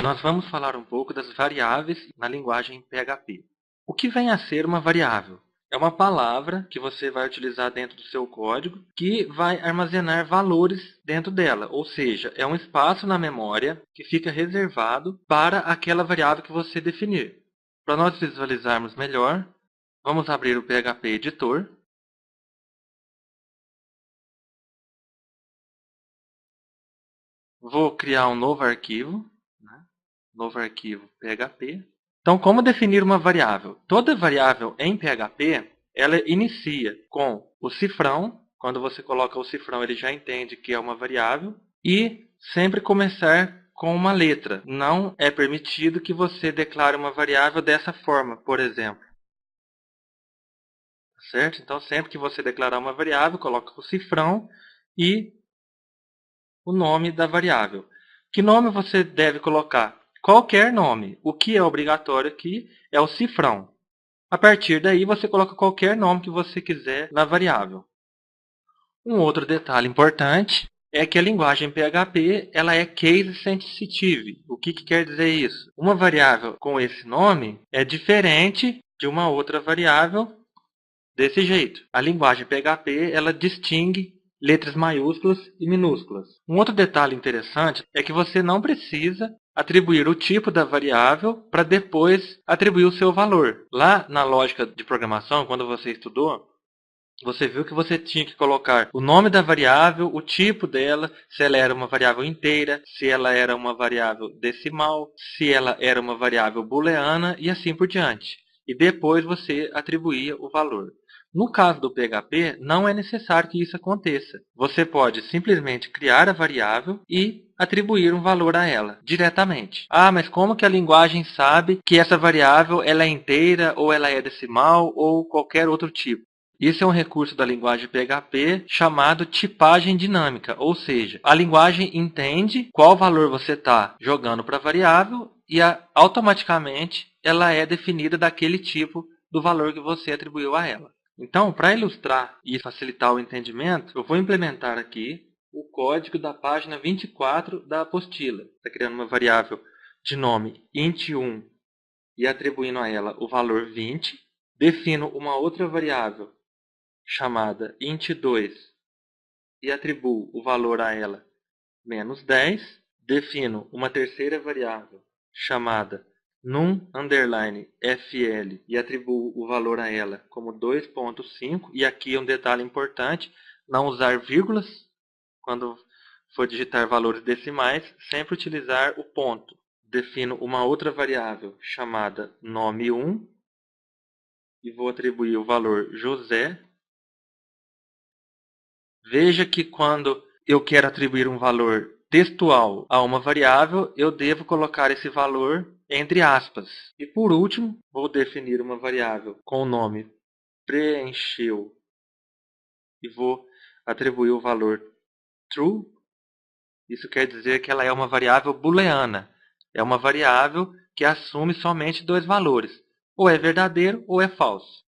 nós vamos falar um pouco das variáveis na linguagem PHP. O que vem a ser uma variável? É uma palavra que você vai utilizar dentro do seu código que vai armazenar valores dentro dela, ou seja, é um espaço na memória que fica reservado para aquela variável que você definir. Para nós visualizarmos melhor, vamos abrir o PHP Editor. Vou criar um novo arquivo, novo arquivo PHP. Então, como definir uma variável? Toda variável em PHP, ela inicia com o cifrão. Quando você coloca o cifrão, ele já entende que é uma variável. E sempre começar com uma letra. Não é permitido que você declare uma variável dessa forma, por exemplo. Certo? Então, sempre que você declarar uma variável, coloca o cifrão e o nome da variável. Que nome você deve colocar? Qualquer nome. O que é obrigatório aqui é o cifrão. A partir daí, você coloca qualquer nome que você quiser na variável. Um outro detalhe importante é que a linguagem PHP ela é case sensitive. O que quer dizer isso? Uma variável com esse nome é diferente de uma outra variável desse jeito. A linguagem PHP ela distingue letras maiúsculas e minúsculas. Um outro detalhe interessante é que você não precisa atribuir o tipo da variável para depois atribuir o seu valor. Lá na lógica de programação, quando você estudou, você viu que você tinha que colocar o nome da variável, o tipo dela, se ela era uma variável inteira, se ela era uma variável decimal, se ela era uma variável booleana e assim por diante. E depois você atribuía o valor. No caso do PHP, não é necessário que isso aconteça. Você pode simplesmente criar a variável e atribuir um valor a ela diretamente. Ah, mas como que a linguagem sabe que essa variável ela é inteira ou ela é decimal ou qualquer outro tipo? Isso é um recurso da linguagem PHP chamado tipagem dinâmica, ou seja, a linguagem entende qual valor você está jogando para a variável e automaticamente ela é definida daquele tipo do valor que você atribuiu a ela. Então, para ilustrar e facilitar o entendimento, eu vou implementar aqui o código da página 24 da apostila. Está criando uma variável de nome int1 e atribuindo a ela o valor 20. Defino uma outra variável chamada int2 e atribuo o valor a ela menos 10. Defino uma terceira variável chamada num_fl e atribuo o valor a ela como 2.5. E aqui um detalhe importante, não usar vírgulas quando for digitar valores decimais, sempre utilizar o ponto. Defino uma outra variável chamada nome1 e vou atribuir o valor José. Veja que quando eu quero atribuir um valor textual a uma variável, eu devo colocar esse valor entre aspas. E por último, vou definir uma variável com o nome preencheu e vou atribuir o valor true. Isso quer dizer que ela é uma variável booleana. É uma variável que assume somente dois valores. Ou é verdadeiro ou é falso.